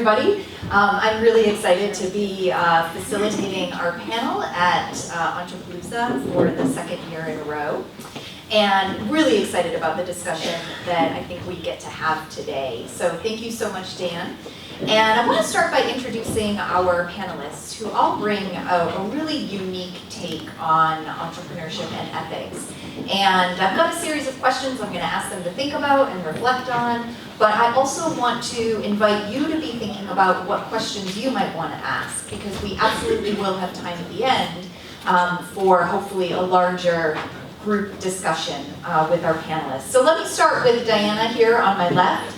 everybody. I'm really excited to be facilitating our panel at Entrepalooza for the second year in a row. And really excited about the discussion that I think we get to have today. So thank you so much, Dan. And I want to start by introducing our panelists who all bring a really unique take on entrepreneurship and ethics. And I've got a series of questions I'm going to ask them to think about and reflect on, but I also want to invite you to be thinking about what questions you might want to ask, because we absolutely will have time at the end for hopefully a larger group discussion with our panelists. So let me start with Diana here on my left.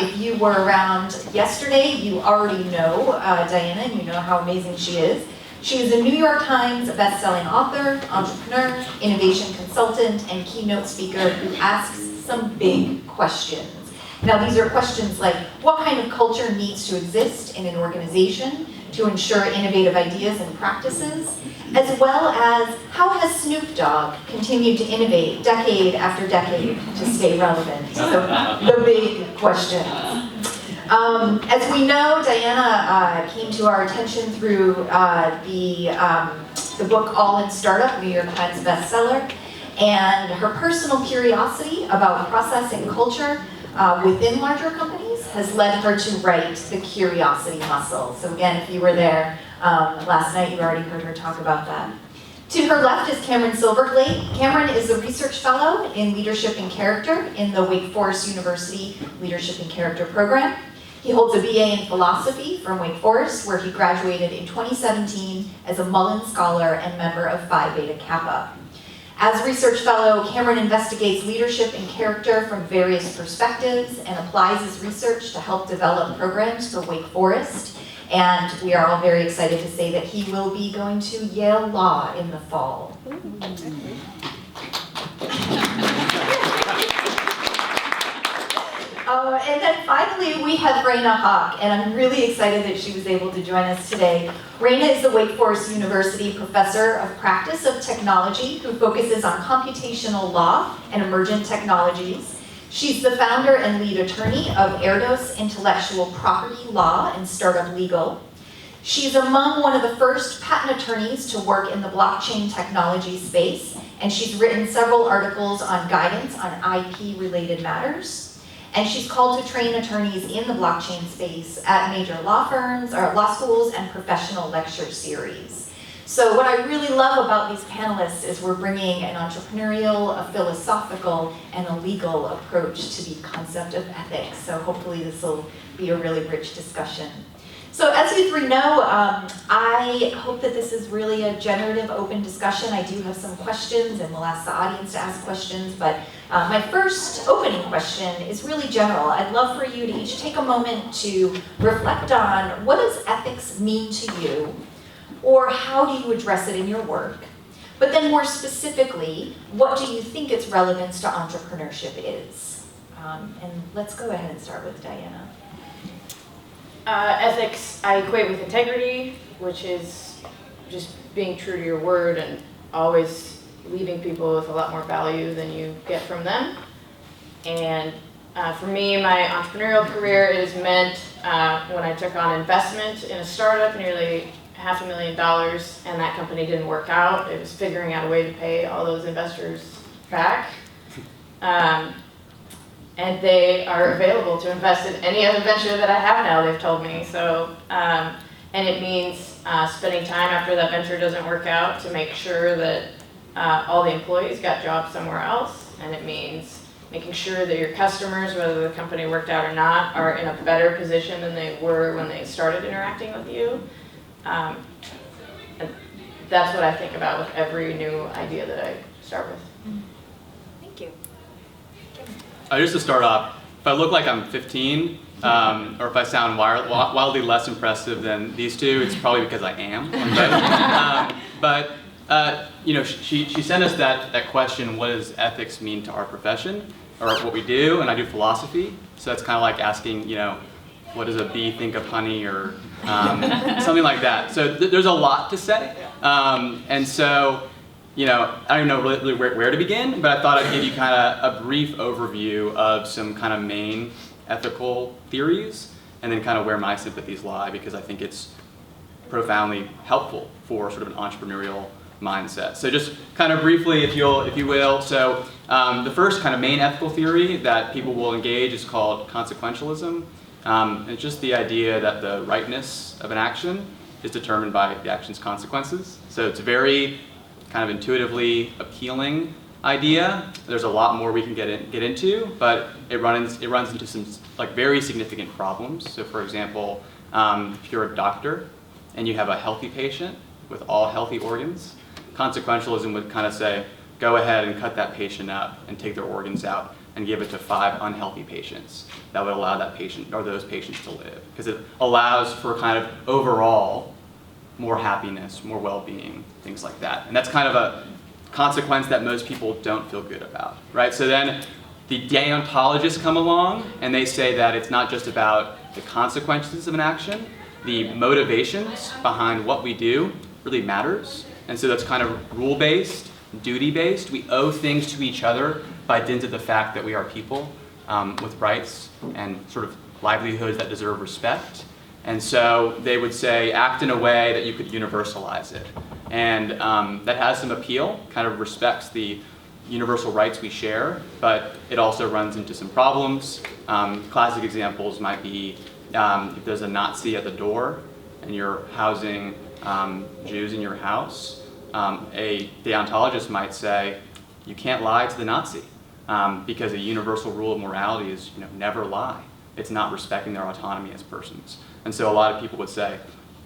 If you were around yesterday, you already know Diana, and you know how amazing she is. She is a New York Times best-selling author, entrepreneur, innovation consultant, and keynote speaker who asks some big questions. Now, these are questions like, what kind of culture needs to exist in an organization to ensure innovative ideas and practices, as well as how has Snoop Dogg continued to innovate decade after decade to stay relevant? So the big questions. As we know, Diana came to our attention through the book All in Startup, New York Times bestseller, and her personal curiosity about process and culture within larger companies has led her to write The Curiosity Muscle. So again, if you were there last night, you already heard her talk about that. To her left is Cameron Silverglate. Cameron is a research fellow in leadership and character in the Wake Forest University Leadership and Character program. He holds a BA in philosophy from Wake Forest, where he graduated in 2017 as a Mullen Scholar and member of Phi Beta Kappa. As research fellow, Cameron investigates leadership and character from various perspectives and applies his research to help develop programs for Wake Forest. And we are all very excited to say that he will be going to Yale Law in the fall. And then finally, we have Raina Hawk, and I'm really excited that she was able to join us today. Raina is the Wake Forest University Professor of Practice of Technology who focuses on computational law and emergent technologies. She's the founder and lead attorney of Erdos Intellectual Property Law and Startup Legal. She's among one of the first patent attorneys to work in the blockchain technology space, and she's written several articles on guidance on IP-related matters. And she's called to train attorneys in the blockchain space at major law firms, or law schools, and professional lecture series. So what I really love about these panelists is we're bringing an entrepreneurial, a philosophical, and a legal approach to the concept of ethics. So hopefully this will be a really rich discussion. So as you three know, I hope that this is really a generative, open discussion. I do have some questions, and we'll ask the audience to ask questions, but my first opening question is really general. I'd love for you to each take a moment to reflect on, what does ethics mean to you, or how do you address it in your work? But then more specifically, what do you think its relevance to entrepreneurship is? And let's go ahead and start with Diana. Ethics I equate with integrity, which is just being true to your word and always leaving people with a lot more value than you get from them. And for me, my entrepreneurial career is meant when I took on investment in a startup, nearly $500,000, and that company didn't work out. It was figuring out a way to pay all those investors back. And they are available to invest in any other venture that I have now, they've told me. So, and it means spending time after that venture doesn't work out to make sure that all the employees got jobs somewhere else. And it means making sure that your customers, whether the company worked out or not, are in a better position than they were when they started interacting with you. And that's what I think about with every new idea that I start with. Thank you. Just to start off, if I look like I'm 15, or if I sound wildly less impressive than these two, it's probably because I am. But you know, she sent us that question, what does ethics mean to our profession, or what we do, and I do philosophy, so that's kind of like asking, you know, what does a bee think of honey, or something like that. So there's a lot to say, and so, you know, I don't know really where to begin, but I thought I'd give you kind of a brief overview of some kind of main ethical theories, and then kind of where my sympathies lie, because I think it's profoundly helpful for sort of an entrepreneurial mindset. So just kind of briefly, if you will, so the first kind of main ethical theory that people will engage is called consequentialism. It's just the idea that the rightness of an action is determined by the action's consequences. So it's a very kind of intuitively appealing idea. There's a lot more we can get into, but it runs into some like very significant problems. So for example, if you're a doctor and you have a healthy patient with all healthy organs, consequentialism would kind of say, go ahead and cut that patient up and take their organs out and give it to 5 unhealthy patients. That would allow that patient or those patients to live, because it allows for kind of overall more happiness, more well-being, things like that. And that's kind of a consequence that most people don't feel good about, right? So then the deontologists come along and they say that it's not just about the consequences of an action, the motivations behind what we do really matters. And so that's kind of rule-based, duty-based. We owe things to each other by dint of the fact that we are people with rights and sort of livelihoods that deserve respect. And so they would say, act in a way that you could universalize it. And that has some appeal, kind of respects the universal rights we share, but it also runs into some problems. Classic examples might be if there's a Nazi at the door and you're housing Jews in your house, a deontologist might say, you can't lie to the Nazi because a universal rule of morality is never lie. It's not respecting their autonomy as persons. And so a lot of people would say,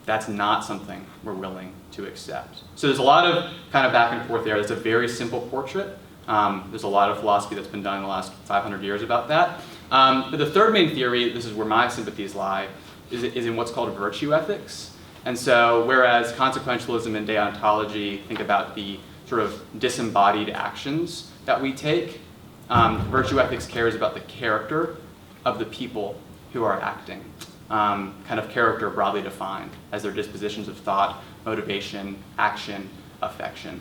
that's not something we're willing to accept. So there's a lot of kind of back and forth there. It's a very simple portrait. There's a lot of philosophy that's been done in the last 500 years about that. But the third main theory, this is where my sympathies lie, is in what's called virtue ethics. And so whereas consequentialism and deontology think about the sort of disembodied actions that we take, virtue ethics cares about the character of the people who are acting. Kind of character broadly defined as their dispositions of thought, motivation, action, affection,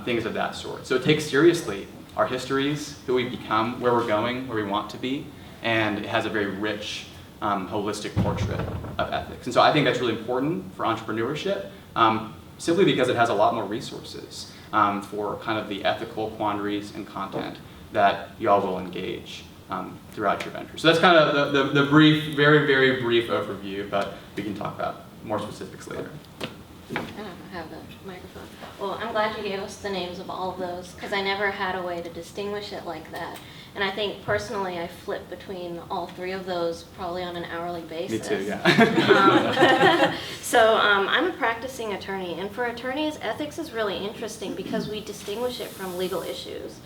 things of that sort. So it takes seriously our histories, who we become, where we're going, where we want to be, and it has a very rich, holistic portrait of ethics. And so I think that's really important for entrepreneurship, simply because it has a lot more resources for kind of the ethical quandaries and content that y'all will engage throughout your venture. So that's kind of the brief, very, very brief overview, but we can talk about more specifics later. I don't have the microphone. Well, I'm glad you gave us the names of all of those, because I never had a way to distinguish it like that. And I think personally I flip between all 3 of those probably on an hourly basis. Me too, yeah. So I'm a practicing attorney, and for attorneys, ethics is really interesting because we distinguish it from legal issues.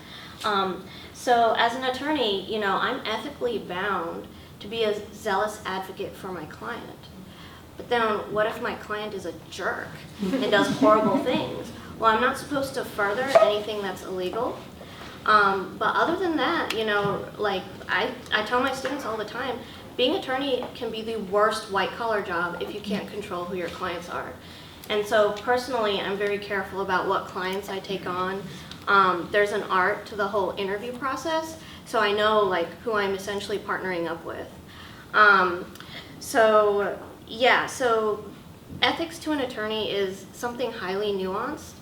So as an attorney, I'm ethically bound to be a zealous advocate for my client. But then what if my client is a jerk and does horrible things? Well, I'm not supposed to further anything that's illegal. But other than that, like I tell my students all the time, being an attorney can be the worst white-collar job if you can't control who your clients are. And so personally, I'm very careful about what clients I take on. There's an art to the whole interview process, so I know like who I'm essentially partnering up with. So ethics to an attorney is something highly nuanced.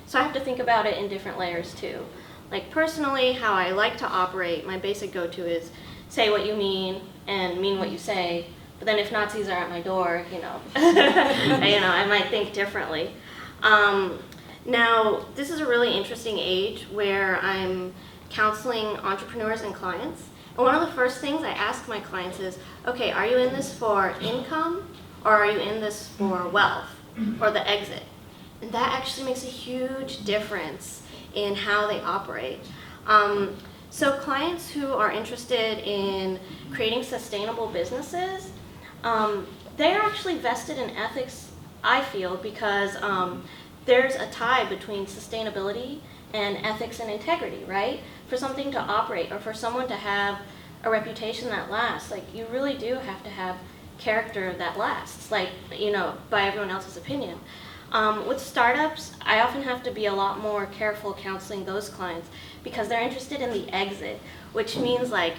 So I have to think about it in different layers too. Like personally, how I like to operate, my basic go-to is say what you mean and mean what you say. But then if Nazis are at my door, I might think differently. Now, this is a really interesting age where I'm counseling entrepreneurs and clients. And one of the first things I ask my clients is, okay, are you in this for income or are you in this for wealth or the exit? And that actually makes a huge difference in how they operate. So clients who are interested in creating sustainable businesses, they're actually vested in ethics, I feel, because there's a tie between sustainability and ethics and integrity, right? For something to operate or for someone to have a reputation that lasts, like you really do have to have character that lasts, like, by everyone else's opinion. With startups, I often have to be a lot more careful counseling those clients because they're interested in the exit, which means like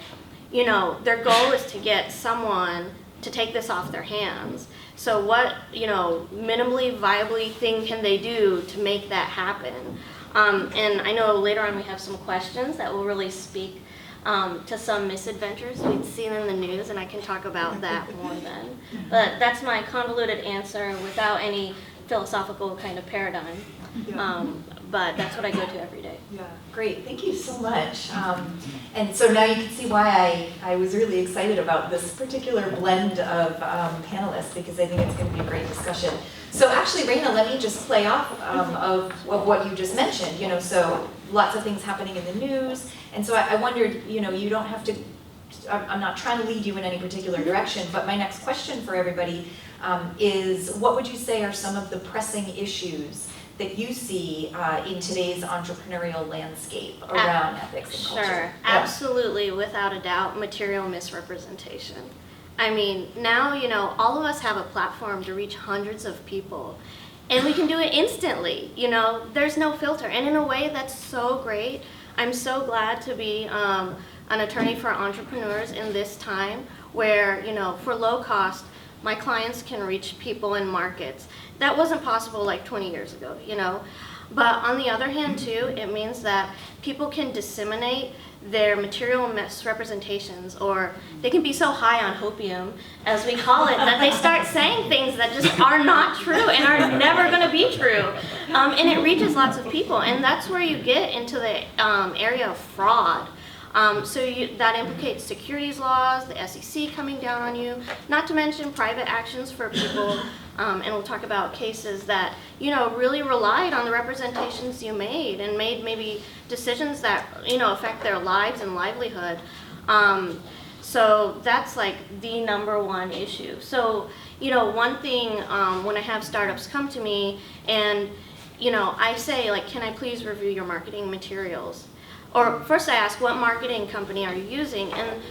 you know, their goal is to get someone to take this off their hands. So what, you know, minimally viably thing can they do to make that happen? And I know later on we have some questions that will really speak to some misadventures we've seen in the news, and I can talk about that more then. But that's my convoluted answer without any philosophical kind of paradigm. But that's what I go to every day. Yeah, great. Thank you so much. And so now you can see why I was really excited about this particular blend of panelists, because I think it's going to be a great discussion. So actually, Raina, let me just play off of what you just mentioned. You know, so lots of things happening in the news, and so I wondered, you know, you don't have to. I'm not trying to lead you in any particular direction, but my next question for everybody is, what would you say are some of the pressing issues that you see in today's entrepreneurial landscape around ethics and culture? Sure, absolutely, without a doubt, material misrepresentation. I mean, now, you know, all of us have a platform to reach hundreds of people, and we can do it instantly. You know, there's no filter, and in a way that's so great. I'm so glad to be an attorney for entrepreneurs in this time where, you know, for low cost, my clients can reach people in markets. That wasn't possible like 20 years ago, you know. But on the other hand too, it means that people can disseminate their material misrepresentations, or they can be so high on hopium, as we call it, that they start saying things that just are not true and are never going to be true. And it reaches lots of people, and that's where you get into the area of fraud. That implicates securities laws, the SEC coming down on you, not to mention private actions for people, and we'll talk about cases that, you know, really relied on the representations you made and made maybe decisions that, you know, affect their lives and livelihood. So that's like the number one issue. So, you know, one thing when I have startups come to me and, you know, I say, like, can I please review your marketing materials? Or first I ask, what marketing company are you using? And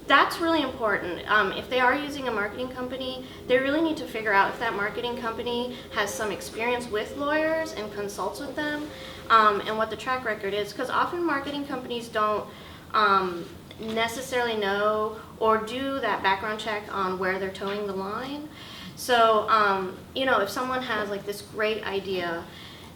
that's really important. If they are using a marketing company, they really need to figure out if that marketing company has some experience with lawyers and consults with them, and what the track record is. Because often marketing companies don't necessarily know or do that background check on where they're towing the line. So, you know, if someone has like this great idea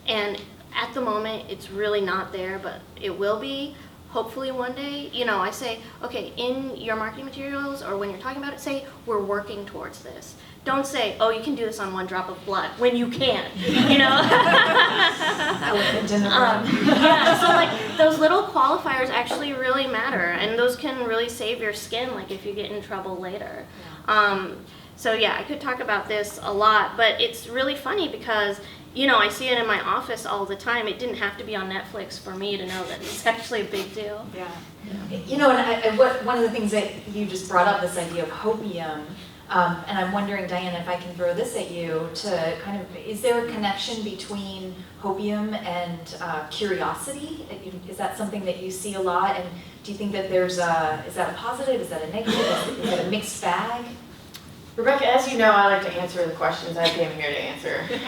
and at the moment it's really not there, but it will be, hopefully one day, you know, I say, okay, in your marketing materials or when you're talking about it, say, we're working towards this. Don't say, oh, you can do this on one drop of blood, when you can't, you know? Elephant in the room. Yeah, so like those little qualifiers actually really matter, and those can really save your skin, like if you get in trouble later. So yeah, I could talk about this a lot, but it's really funny because, you know, I see it in my office all the time. It didn't have to be on Netflix for me to know that it's actually a big deal. Yeah. You know, and one of the things that you just brought up, this idea of hopium, and I'm wondering, Diana, if I can throw this at you to kind of, is there a connection between hopium and curiosity? Is that something that you see a lot? And do you think that is that a positive? Is that a negative? Is it a mixed bag? Rebecca, as you know, I like to answer the questions I came here to answer. It's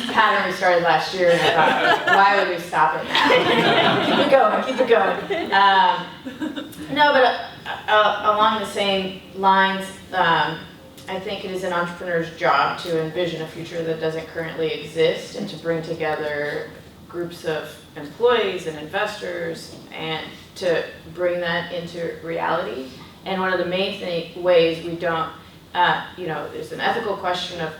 a pattern we started last year, and I thought, why would we stop it now? Keep it going. No, but along the same lines, I think it is an entrepreneur's job to envision a future that doesn't currently exist and to bring together groups of employees and investors and to bring that into reality. And one of the main ways we don't, you know, there's an ethical question of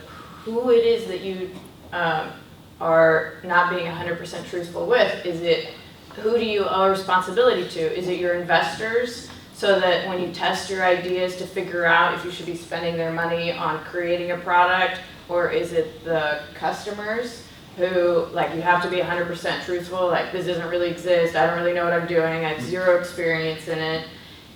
who it is that you are not being 100% truthful with. Is it, who do you owe responsibility to? Is it your investors, so that when you test your ideas to figure out if you should be spending their money on creating a product, or is it the customers who, like, you have to be 100% truthful, like, this doesn't really exist, I don't really know what I'm doing, I have zero experience in it.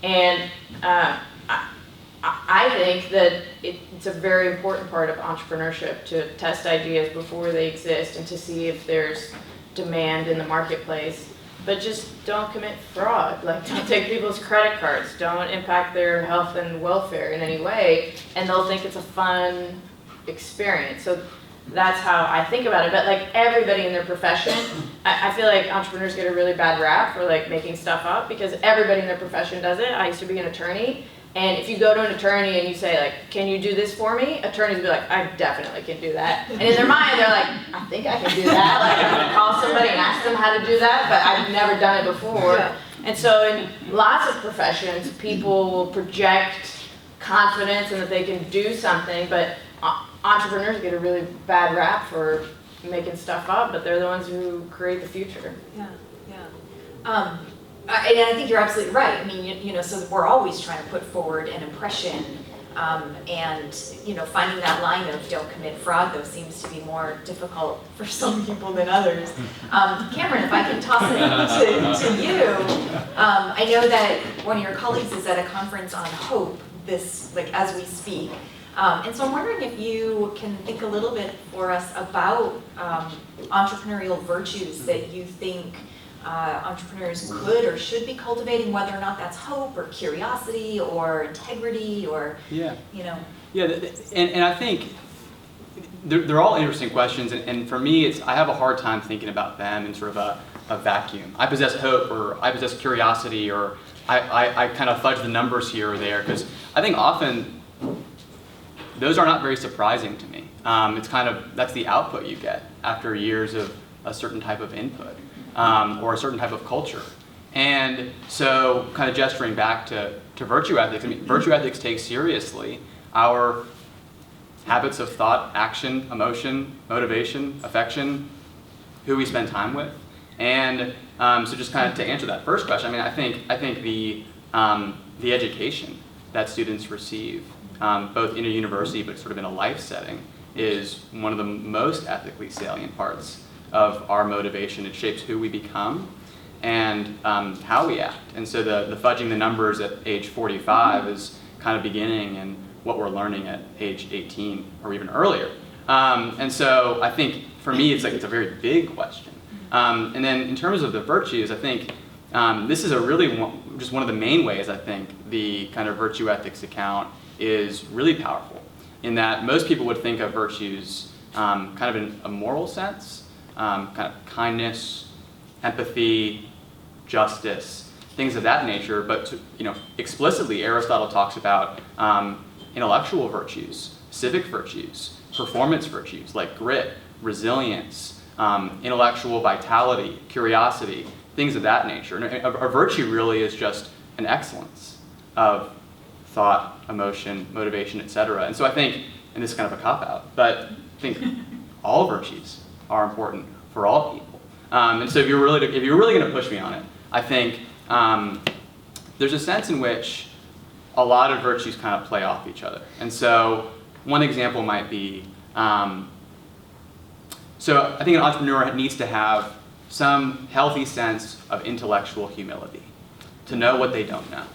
And I think that it's a very important part of entrepreneurship to test ideas before they exist and to see if there's demand in the marketplace. But just don't commit fraud. Like, don't take people's credit cards. Don't impact their health and welfare in any way, and they'll think it's a fun experience. So that's how I think about it. But like everybody in their profession, I feel like entrepreneurs get a really bad rap for like making stuff up because everybody in their profession does it. I used to be an attorney, and if you go to an attorney and you say like, can you do this for me? Attorneys will be like, I definitely can do that. And in their mind, they're like, I think I can do that. Like I'm gonna call somebody and ask them how to do that, but I've never done it before. Yeah. And so in lots of professions, people will project confidence and that they can do something, but entrepreneurs get a really bad rap for making stuff up, but they're the ones who create the future. Yeah, yeah. And I think you're absolutely right. I mean, you know, so we're always trying to put forward an impression, and, you know, finding that line of don't commit fraud, though, seems to be more difficult for some people than others. Cameron, if I can toss it to you, I know that one of your colleagues is at a conference on hope this, like, as we speak. And so I'm wondering if you can think a little bit for us about entrepreneurial virtues that you think entrepreneurs could or should be cultivating, whether or not that's hope or curiosity or integrity or, Yeah. you know. Yeah, and I think they're all interesting questions, and for me, I have a hard time thinking about them in sort of a vacuum. I possess hope, or I possess curiosity, or I kind of fudge the numbers here or there, because I think often those are not very surprising to me. It's kind of, that's the output you get after years of a certain type of input, or a certain type of culture. And so kind of gesturing back to virtue ethics, I mean, virtue ethics takes seriously our habits of thought, action, emotion, motivation, affection, who we spend time with. And so just kind of to answer that first question, I mean, I think the education that students receive, both in a university but sort of in a life setting, is one of the most ethically salient parts of our motivation. It shapes who we become and how we act. And so the fudging the numbers at age 45 is kind of beginning in what we're learning at age 18 or even earlier. And so I think for me it's a very big question. And then in terms of the virtues, I think this is just one of the main ways I think the kind of virtue ethics account is really powerful, in that most people would think of virtues kind of in a moral sense, kind of kindness, empathy, justice, things of that nature. But explicitly, Aristotle talks about intellectual virtues, civic virtues, performance virtues like grit, resilience, intellectual vitality, curiosity, things of that nature. And a virtue really is just an excellence of thought, emotion, motivation, etc. And so I think, and this is kind of a cop-out, but I think all virtues are important for all people. And so if you're really going to push me on it, I think there's a sense in which a lot of virtues kind of play off each other. And so one example might be, so I think an entrepreneur needs to have some healthy sense of intellectual humility, to know what they don't know,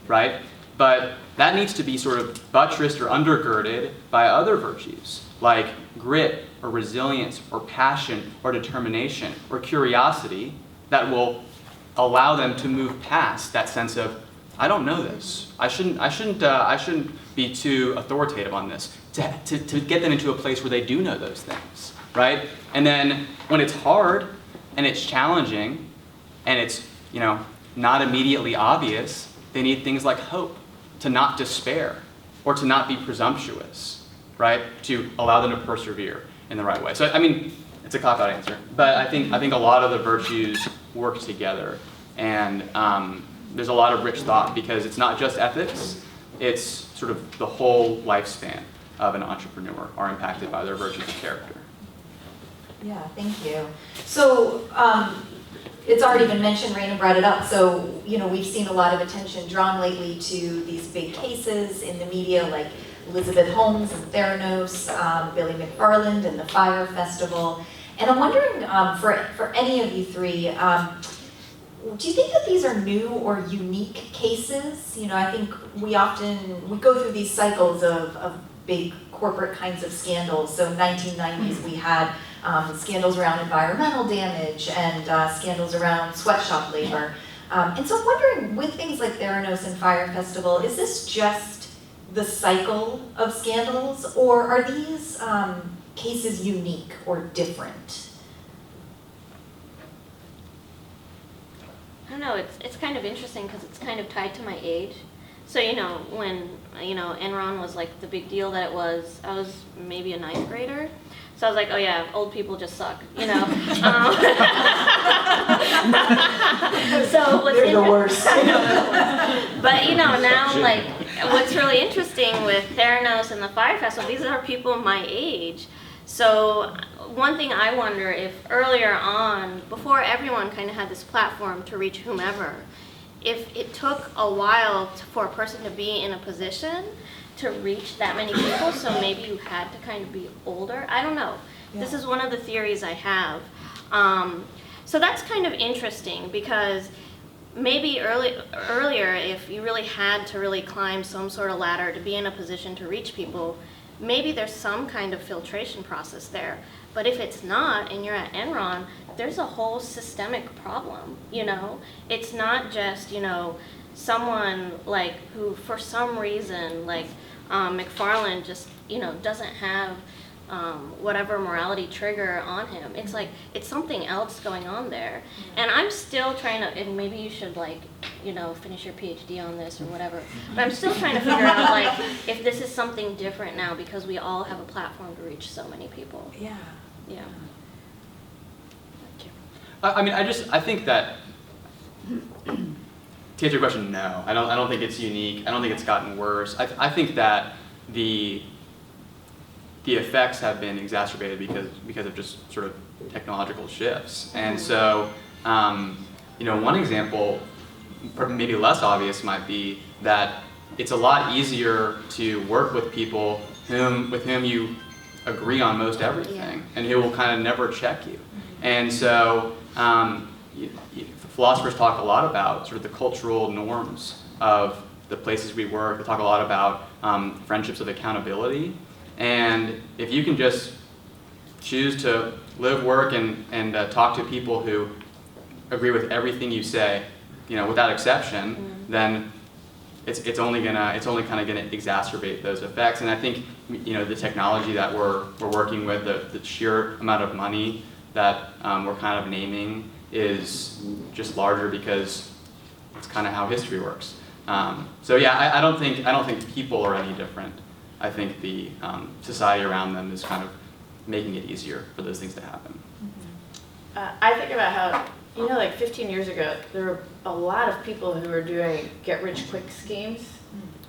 right? But that needs to be sort of buttressed or undergirded by other virtues, like grit or resilience or passion or determination or curiosity, that will allow them to move past that sense of, I don't know this. I shouldn't be too authoritative on this, to get them into a place where they do know those things, right? And then when it's hard and it's challenging and it's not immediately obvious, they need things like hope, to not despair or to not be presumptuous, right? To allow them to persevere in the right way. So I mean, it's a cop-out answer, but I think a lot of the virtues work together, and there's a lot of rich thought, because it's not just ethics, it's sort of the whole lifespan of an entrepreneur are impacted by their virtues of character. Yeah, thank you. So it's already been mentioned, Raina brought it up, so we've seen a lot of attention drawn lately to these big cases in the media, like Elizabeth Holmes and Theranos, Billy McFarland and the Fire Festival. And I'm wondering, for any of you three, do you think that these are new or unique cases? I think we go through these cycles of big corporate kinds of scandals. So 1990s we had scandals around environmental damage and scandals around sweatshop labor. And so I'm wondering, with things like Theranos and Fire Festival, is this just the cycle of scandals, or are these case is unique or different? I don't know, it's kind of interesting because it's kind of tied to my age. So, when, Enron was like the big deal that it was, I was maybe a 9th grader. So I was like, oh yeah, old people just suck, So They're the worst. But now like what's really interesting with Theranos and the Fire Festival, these are people my age. So one thing I wonder if earlier on, before everyone kind of had this platform to reach whomever, if it took a while for a person to be in a position to reach that many people, so maybe you had to kind of be older. I don't know. Yeah. This is one of the theories I have. So that's kind of interesting because maybe earlier, if you really had to really climb some sort of ladder to be in a position to reach people, maybe there's some kind of filtration process there. But if it's not, and you're at Enron, there's a whole systemic problem, It's not just, someone like who for some reason, like McFarland just, doesn't have whatever morality trigger on him. It's like, it's something else going on there. And I'm still trying to, and maybe you should finish your PhD on this or whatever, but I'm still trying to figure out if this is something different now because we all have a platform to reach so many people. Yeah. Yeah. I think that, to answer your question, no. I don't think it's unique. I don't think it's gotten worse. I think that the effects have been exacerbated because of just sort of technological shifts. And so, one example, maybe less obvious, might be that it's a lot easier to work with people with whom you agree on most everything, and who will kind of never check you. And so, philosophers talk a lot about sort of the cultural norms of the places we work. They talk a lot about friendships of accountability. And if you can just choose to live, work, and talk to people who agree with everything you say, without exception, then it's only kind of gonna exacerbate those effects. And I think the technology that we're working with, the sheer amount of money that we're kind of naming is just larger because it's kind of how history works. So yeah, I don't think people are any different. I think the society around them is kind of making it easier for those things to happen. I think about how, 15 years ago, there were a lot of people who were doing get-rich-quick schemes,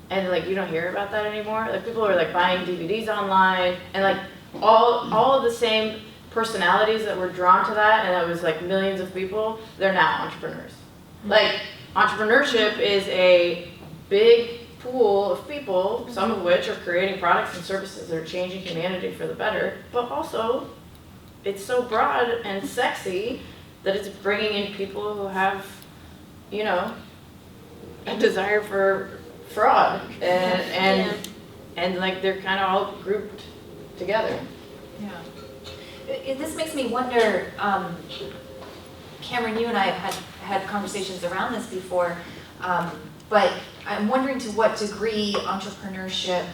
and you don't hear about that anymore. People were buying DVDs online, and all of the same personalities that were drawn to that, and that was millions of people, they're now entrepreneurs. Entrepreneurship is a big pool of people, some of which are creating products and services that are changing humanity for the better, but also it's so broad and sexy that it's bringing in people who have, a desire for fraud, and they're kind of all grouped together. Yeah. This makes me wonder, Cameron, you and I have had conversations around this before, but I'm wondering to what degree entrepreneurship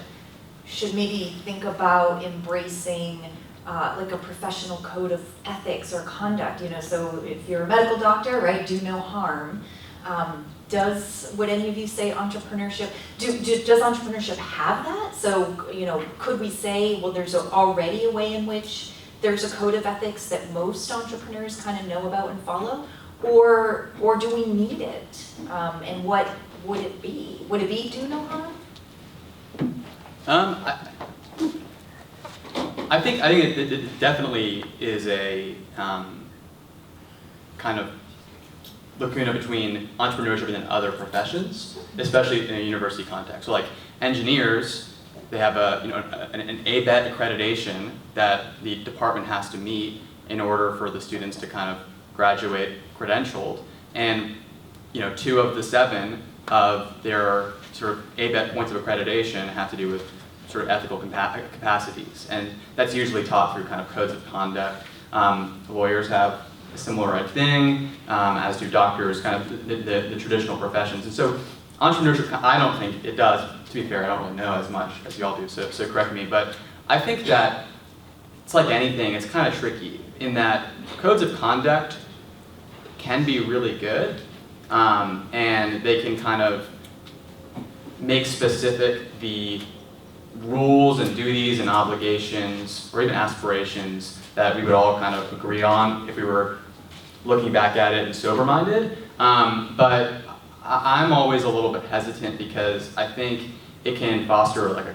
should maybe think about embracing a professional code of ethics or conduct. So if you're a medical doctor, right, do no harm. Would any of you say entrepreneurship, does entrepreneurship have that? So, could we say, well, there's already a way in which there's a code of ethics that most entrepreneurs kind of know about and follow? Or do we need it? And what would it be? Would it be do no harm? I think it definitely is a kind of lacuna between entrepreneurship and other professions, especially in a university context. So engineers, they have an ABET accreditation that the department has to meet in order for the students to kind of graduate credentialed. And 2 of the 7 of their sort of ABET points of accreditation have to do with sort of ethical capacities. And that's usually taught through kind of codes of conduct. Lawyers have a similar thing, as do doctors, kind of the traditional professions. And so entrepreneurship, I don't think it does. To be fair, I don't really know as much as you all do, so correct me. But I think that it's like anything, it's kind of tricky in that codes of conduct can be really good, and they can kind of make specific the rules and duties and obligations, or even aspirations that we would all kind of agree on if we were looking back at it and sober-minded. But I'm always a little bit hesitant because I think it can foster like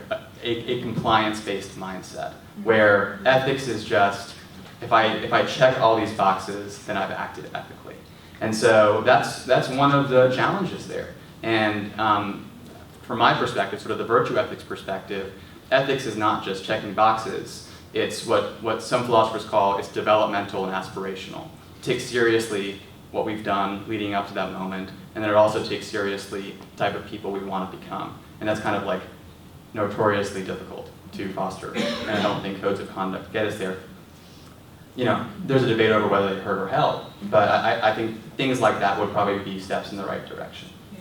a compliance-based mindset where ethics is just, if I check all these boxes, then I've acted ethically. And so that's one of the challenges there. And from my perspective, sort of the virtue ethics perspective, ethics is not just checking boxes. It's what some philosophers call it's developmental and aspirational. It takes seriously what we've done leading up to that moment, and then it also takes seriously the type of people we want to become. And that's kind of like notoriously difficult to foster, and I don't think codes of conduct get us there. You know, there's a debate over whether they hurt or help, but I think things like that would probably be steps in the right direction. Yeah.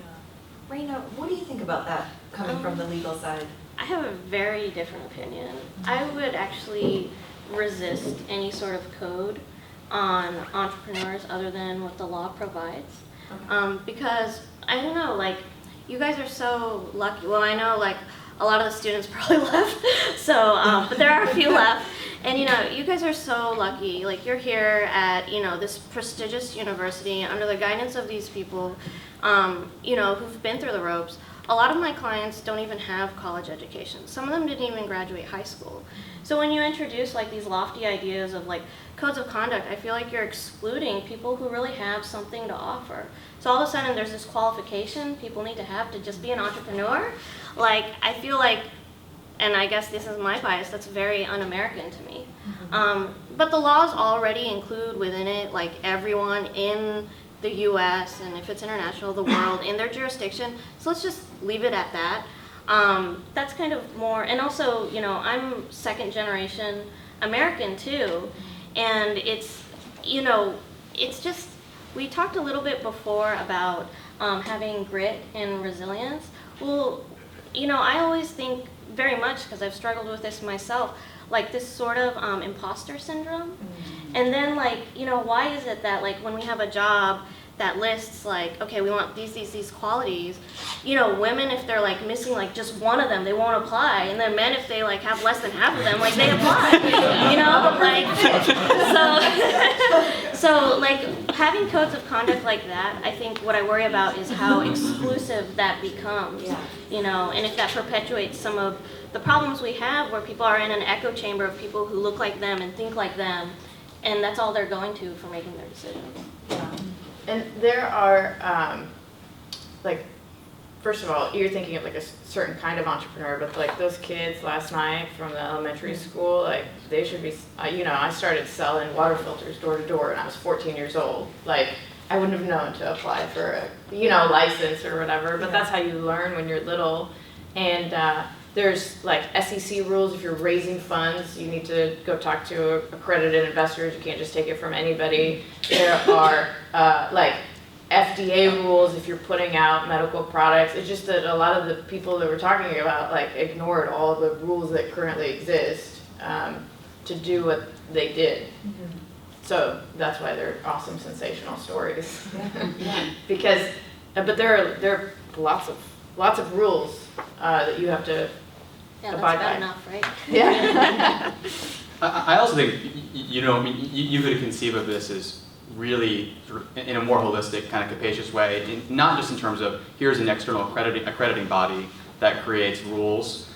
Raina, what do you think about that coming from the legal side? I have a very different opinion. I would actually resist any sort of code on entrepreneurs other than what the law provides. Because, I don't know, like, you guys are so lucky. Well, I know, like, a lot of the students probably left, so, but there are a few left. And, you know, you guys are so lucky. Like, you're here at, you know, this prestigious university under the guidance of these people, you know, who've been through the ropes. A lot of my clients don't even have college education. Some of them didn't even graduate high school. So when you introduce like these lofty ideas of like codes of conduct, I feel like you're excluding people who really have something to offer. So all of a sudden there's this qualification people need to have to just be an entrepreneur. Like, I feel like, and I guess this is my bias, that's very un-American to me. But the laws already include within it like everyone in the US, and if it's international, the world, in their jurisdiction. So let's just leave it at that. That's kind of more, and also, you know, I'm second generation American too, and it's, you know, it's just, we talked a little bit before about having grit and resilience. Well, you know, I always think very much, because I've struggled with this myself, like this sort of imposter syndrome. And then, like, you know, why is it that like when we have a job that lists like, okay, we want these qualities, you know, women, if they're like missing like just one of them, they won't apply, and then men, if they like have less than half of them, like they apply, you know, like, so like having codes of conduct like that, I think what I worry about is how exclusive that becomes, you know, and if that perpetuates some of the problems we have where people are in an echo chamber of people who look like them and think like them, and that's all they're going to for making their decisions. And there are, like, first of all, you're thinking of like a certain kind of entrepreneur, but like those kids last night from the elementary school, like they should be, you know, I started selling water filters door to door when I was 14 years old. Like, I wouldn't have known to apply for a, you know, license or whatever, but that's how you learn when you're little. And there's like SEC rules. If you're raising funds, you need to go talk to accredited investors. You can't just take it from anybody. There are like FDA rules if you're putting out medical products. It's just that a lot of the people that we're talking about like ignored all the rules that currently exist to do what they did. So that's why they're awesome, sensational stories. Because, but there are lots of rules that you have to abide by. That's enough, right? Yeah. I also think, you know, I mean, you could conceive of this as really in a more holistic, kind of capacious way, not just in terms of here's an external accrediting body that creates rules.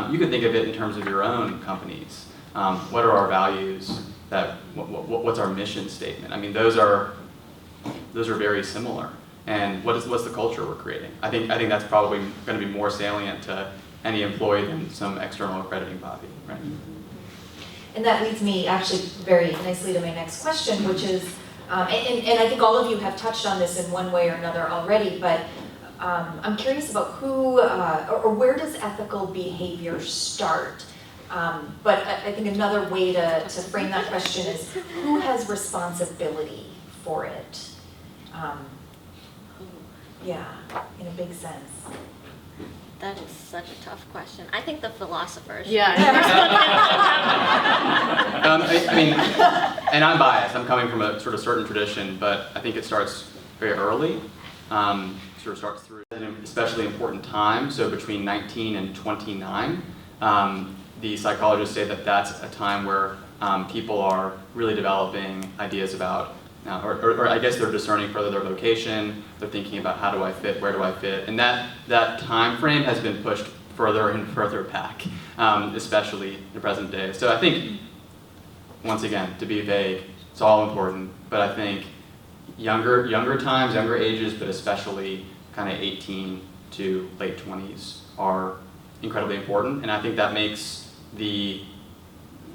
You could think of it in terms of your own companies. What are our values? What's our mission statement? I mean, those are very similar. And what's the culture we're creating? I think that's probably going to be more salient to any employee than some external accrediting body, right? And that leads me actually very nicely to my next question, which is, and I think all of you have touched on this in one way or another already, but I'm curious about who, or where does ethical behavior start? But I think another way to frame that question is, who has responsibility for it? Yeah, in a big sense. That is such a tough question. I think the philosophers. Yeah. I mean, and I'm biased. I'm coming from a sort of certain tradition, but I think it starts very early. Sort of starts through an especially important time. So between 19 and 29, the psychologists say that that's a time where people are really developing ideas about, or I guess they're discerning further their vocation. They're thinking about how do I fit, where do I fit, and that time frame has been pushed further and further back, especially in the present day. So I think, once again, to be vague, it's all important, but I think younger times, younger ages, but especially kind of 18 to late 20s are incredibly important, and I think that makes the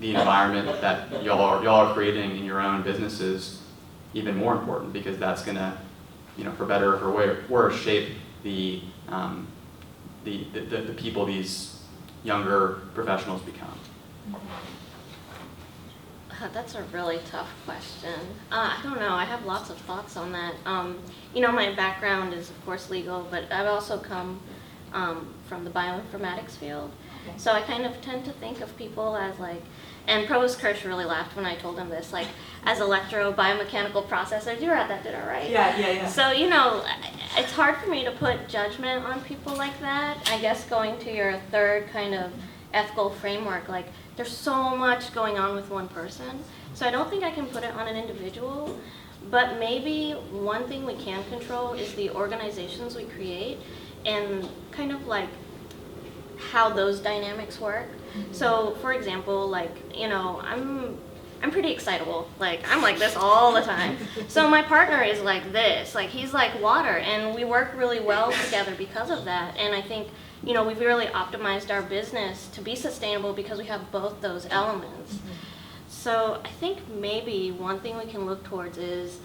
environment that y'all are creating in your own businesses even more important, because that's gonna, for better or for worse, shape the people these younger professionals become. That's a really tough question. I don't know. I have lots of thoughts on that. My background is, of course, legal, but I've also come from the bioinformatics field. Okay. So I kind of tend to think of people as and Provost Kirsch really laughed when I told him this, as electro-biomechanical processors. You were at that dinner, right? Yeah. So, it's hard for me to put judgment on people like that. I guess going to your third kind of ethical framework, there's so much going on with one person. So I don't think I can put it on an individual, but maybe one thing we can control is the organizations we create and kind of how those dynamics work. So for example, I'm pretty excitable. I'm like this all the time. So my partner is like this. He's like water, and we work really well together because of that. And I think, we've really optimized our business to be sustainable because we have both those elements. So I think maybe one thing we can look towards is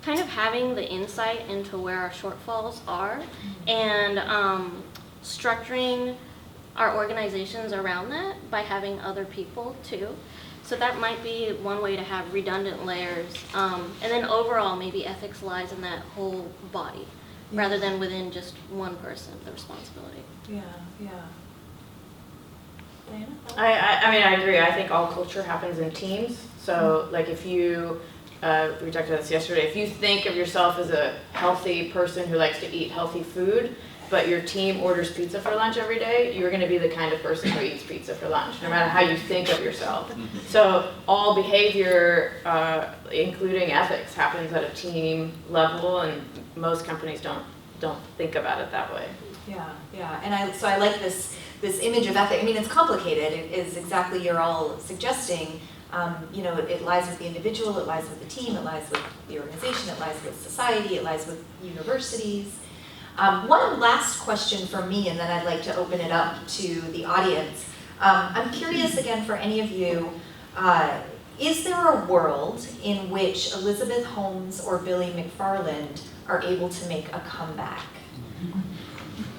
kind of having the insight into where our shortfalls are and structuring our organizations around that by having other people too. So that might be one way to have redundant layers. And then overall, maybe ethics lies in that whole body rather than within just one person, the responsibility. Yeah. Diana? I agree. I think all culture happens in teams. So if you, we talked about this yesterday, if you think of yourself as a healthy person who likes to eat healthy food, but your team orders pizza for lunch every day, you're going to be the kind of person who eats pizza for lunch, no matter how you think of yourself. So all behavior, including ethics, happens at a team level, and most companies don't think about it that way. Yeah. And I like this image of ethics. I mean, it's complicated. It is exactly you're all suggesting. It lies with the individual, it lies with the team, it lies with the organization, it lies with society, it lies with universities. One last question from me, and then I'd like to open it up to the audience. I'm curious again for any of you, is there a world in which Elizabeth Holmes or Billy McFarland are able to make a comeback?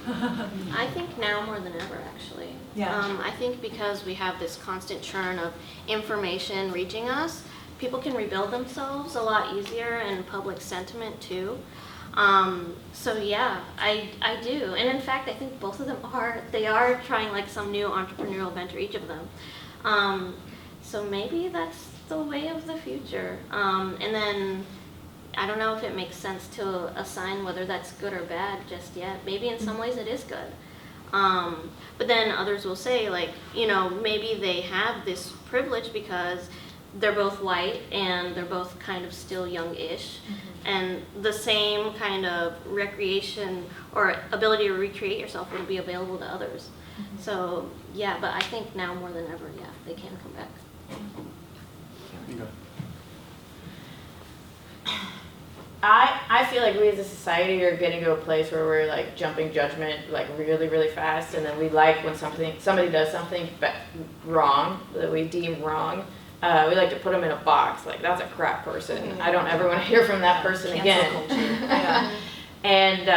I think now more than ever, actually. Yeah. I think because we have this constant churn of information reaching us, people can rebuild themselves a lot easier, and public sentiment too. So yeah, I do. And in fact, I think both of them are trying some new entrepreneurial venture, each of them. So maybe that's the way of the future. And then I don't know if it makes sense to assign whether that's good or bad just yet. Maybe in some ways it is good. But then others will say maybe they have this privilege because they're both white and they're both kind of still young-ish. And the same kind of recreation or ability to recreate yourself will be available to others. So yeah, but I think now more than ever, yeah, they can come back. I feel like we as a society are getting to a place where we're jumping judgment really, really fast, and then we when somebody does something wrong that we deem wrong. We like to put them in a box, that's a crap person. I don't ever want to hear from that person again. Yeah. And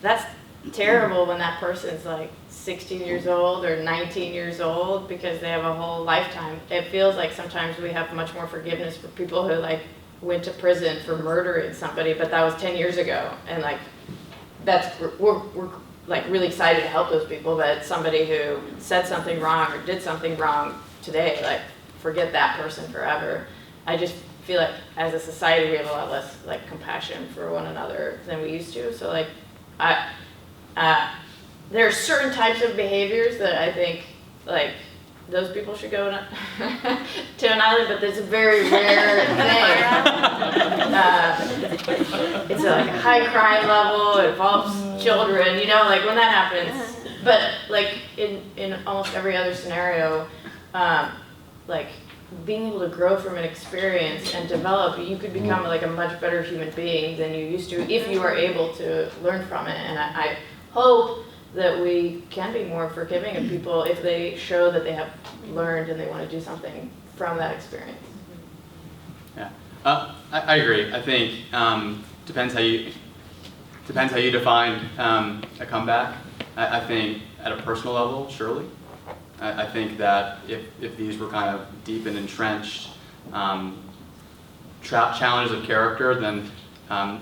that's terrible when that person's 16 years old or 19 years old because they have a whole lifetime. It feels like sometimes we have much more forgiveness for people who went to prison for murdering somebody, but that was 10 years ago, and we're like really excited to help those people, but somebody who said something wrong or did something wrong today, like forget that person forever. I just feel like as a society we have a lot less like compassion for one another than we used to. So like there are certain types of behaviors that I think like those people should go to an island, but there's a very rare thing. It's like a high crime level, it involves children, you know, like when that happens. But like in almost every other scenario, like being able to grow from an experience and develop, you could become like a much better human being than you used to if you are able to learn from it. And I hope that we can be more forgiving of people if they show that they have learned and they want to do something from that experience. Yeah, I agree. I think depends how you define a comeback. I think at a personal level, surely. I think that if these were kind of deep and entrenched challenges of character, then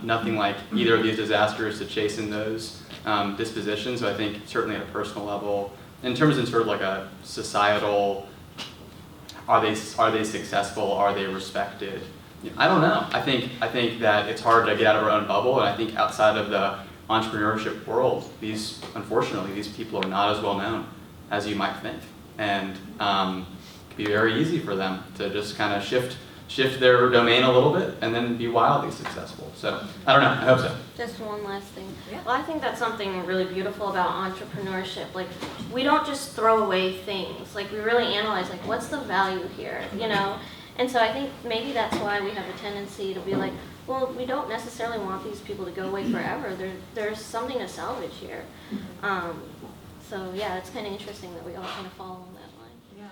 nothing like either of these disasters to chasten those dispositions. So I think certainly at a personal level, in terms of sort of like a societal, are they successful? Are they respected? I don't know. I think that it's hard to get out of our own bubble, and I think outside of the entrepreneurship world, unfortunately these people are not as well known as you might think, and it can be very easy for them to just kind of shift their domain a little bit and then be wildly successful. So I don't know. I hope so. Just one last thing. Yeah. Well, I think that's something really beautiful about entrepreneurship. Like, we don't just throw away things. Like, we really analyze, like, what's the value here, you know? And so I think maybe that's why we have a tendency to be like, well, we don't necessarily want these people to go away forever. There's something to salvage here. So yeah, it's kind of interesting that we all kind of follow on that line. Yeah.